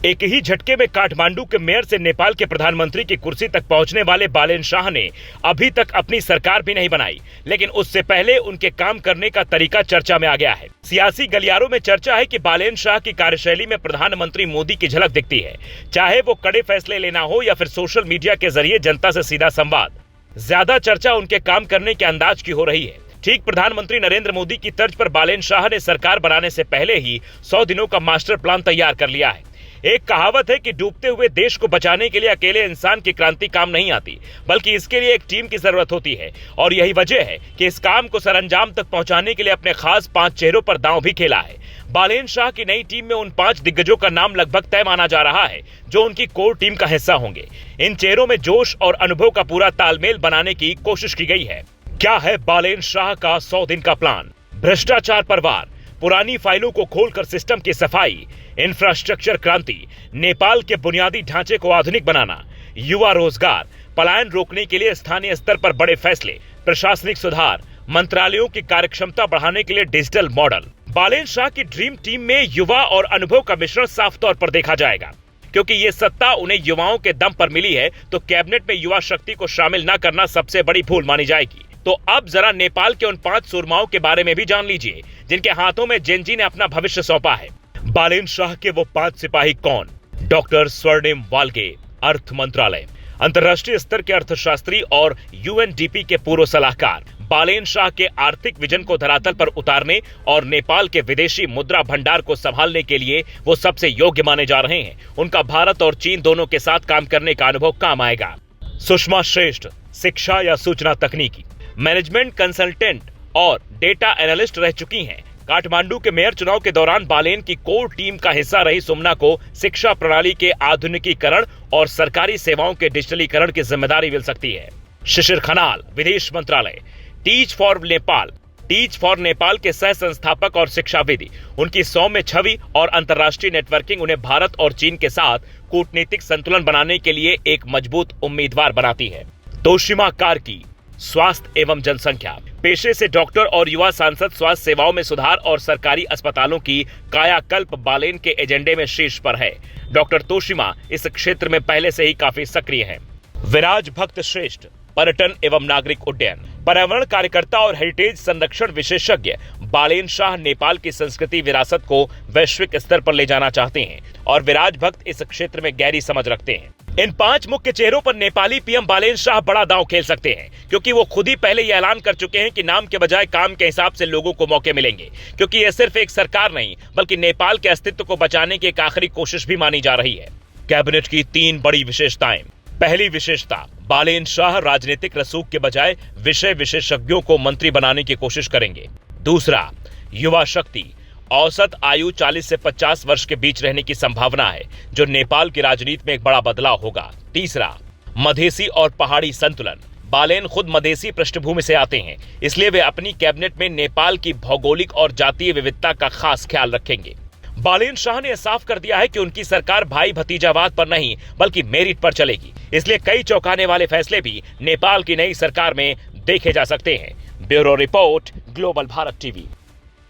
एक ही झटके में काठमांडू के मेयर से नेपाल के प्रधानमंत्री की कुर्सी तक पहुंचने वाले बालेन शाह ने अभी तक अपनी सरकार भी नहीं बनाई, लेकिन उससे पहले उनके काम करने का तरीका चर्चा में आ गया है। सियासी गलियारों में चर्चा है कि बालेन शाह की कार्यशैली में प्रधानमंत्री मोदी की झलक दिखती है, चाहे वो कड़े फैसले लेना हो या फिर सोशल मीडिया के जरिए जनता से सीधा संवाद। ज्यादा चर्चा उनके काम करने के अंदाज की हो रही है। ठीक प्रधानमंत्री नरेंद्र मोदी की तर्ज पर बालेन शाह ने सरकार बनाने से पहले ही 100 दिनों का मास्टर प्लान तैयार कर लिया है। एक कहावत है कि डूबते हुए देश को बचाने के लिए अकेले इंसान की क्रांति काम नहीं आती, बल्कि इसके लिए एक टीम की जरूरत होती है। और यही वजह है कि इस काम को सरअंजाम तक पहुंचाने के लिए अपने खास 5 चेहरों पर दांव भी खेला है। बालेन शाह की नई टीम में उन 5 दिग्गजों का नाम लगभग तय माना जा रहा है जो उनकी कोर टीम का हिस्सा होंगे। इन चेहरों में जोश और अनुभव का पूरा तालमेल बनाने की कोशिश की गई है। क्या है बालेन शाह का 100 दिन का प्लान? भ्रष्टाचार पर वार, पुरानी फाइलों को खोलकर सिस्टम की सफाई, इंफ्रास्ट्रक्चर क्रांति, नेपाल के बुनियादी ढांचे को आधुनिक बनाना, युवा रोजगार, पलायन रोकने के लिए स्थानीय स्तर पर बड़े फैसले, प्रशासनिक सुधार, मंत्रालयों की कार्यक्षमता बढ़ाने के लिए डिजिटल मॉडल। बालेन शाह की ड्रीम टीम में युवा और अनुभव का मिश्रण साफ तौर पर देखा जाएगा। क्योंकि ये सत्ता उन्हें युवाओं के दम पर मिली है, तो कैबिनेट में युवा शक्ति को शामिल न करना सबसे बड़ी भूल मानी जाएगी। तो अब जरा नेपाल के उन 5 सूरमाओं के बारे में भी जान लीजिए जिनके हाथों में जेनजी ने अपना भविष्य सौंपा है। बालेन शाह के वो 5 सिपाही कौन? डॉक्टर स्वर्णिम वाल्गे, अर्थ मंत्रालय, अंतर्राष्ट्रीय स्तर के अर्थशास्त्री और यूएनडीपी के पूर्व सलाहकार। बालेन शाह के आर्थिक विजन को धरातल पर उतारने और नेपाल के विदेशी मुद्रा भंडार को संभालने के लिए वो सबसे योग्य माने जा रहे हैं। उनका भारत और चीन दोनों के साथ काम करने का अनुभव काम आएगा। सुषमा श्रेष्ठ, शिक्षा या सूचना तकनीकी, मैनेजमेंट कंसल्टेंट और डेटा एनालिस्ट रह चुकी हैं। काठमांडू के मेयर चुनाव के दौरान बालेन की कोर टीम का हिस्सा रही सुमना को शिक्षा प्रणाली के आधुनिकीकरण और सरकारी सेवाओं के डिजिटलीकरण की जिम्मेदारी मिल सकती है। शिशिर खनाल, विदेश मंत्रालय, टीच फॉर नेपाल के सह संस्थापक और शिक्षाविद। उनकी सौम्य छवि और अंतर्राष्ट्रीय नेटवर्किंग उन्हें भारत और चीन के साथ कूटनीतिक संतुलन बनाने के लिए एक मजबूत उम्मीदवार बनाती है। तोशिमा कार्की, स्वास्थ्य एवं जनसंख्या, पेशे से डॉक्टर और युवा सांसद, स्वास्थ्य सेवाओं में सुधार और सरकारी अस्पतालों की कायाकल्प बालेन के एजेंडे में शीर्ष पर है। डॉक्टर तोशिमा इस क्षेत्र में पहले से ही काफी सक्रिय हैं। विराज भक्त श्रेष्ठ, पर्यटन एवं नागरिक उड्डयन, पर्यावरण कार्यकर्ता और हेरिटेज संरक्षण विशेषज्ञ। बालेन शाह नेपाल की संस्कृति विरासत को वैश्विक स्तर पर ले जाना चाहते हैं और विराज भक्त इस क्षेत्र में गहरी समझ रखते हैं। इन 5 मुख्य चेहरों पर नेपाली पीएम बालेन शाह बड़ा दांव खेल सकते हैं, क्योंकि वो खुद ही पहले ये ऐलान कर चुके हैं कि नाम के बजाय काम के हिसाब से लोगों को मौके मिलेंगे। क्योंकि ये सिर्फ एक सरकार नहीं, बल्कि नेपाल के अस्तित्व को बचाने की एक आखिरी कोशिश भी मानी जा रही है। कैबिनेट की 3 बड़ी विशेषताएं। पहली विशेषता, बालेन शाह राजनीतिक रसूख के बजाय विषय विशेषज्ञों को मंत्री बनाने की कोशिश करेंगे। दूसरा, युवा शक्ति, औसत आयु 40 से 50 वर्ष के बीच रहने की संभावना है, जो नेपाल की राजनीति में एक बड़ा बदलाव होगा। तीसरा, मधेसी और पहाड़ी संतुलन। बालेन खुद मधेसी पृष्ठभूमि से आते हैं, इसलिए वे अपनी कैबिनेट में नेपाल की भौगोलिक और जातीय विविधता का खास ख्याल रखेंगे। बालेन शाह ने साफ कर दिया है कि उनकी सरकार भाई भतीजावाद पर नहीं, बल्कि मेरिट पर चलेगी। इसलिए कई चौंकाने वाले फैसले भी नेपाल की नई सरकार में देखे जा सकते हैं। Bureau report, global Bharat TV.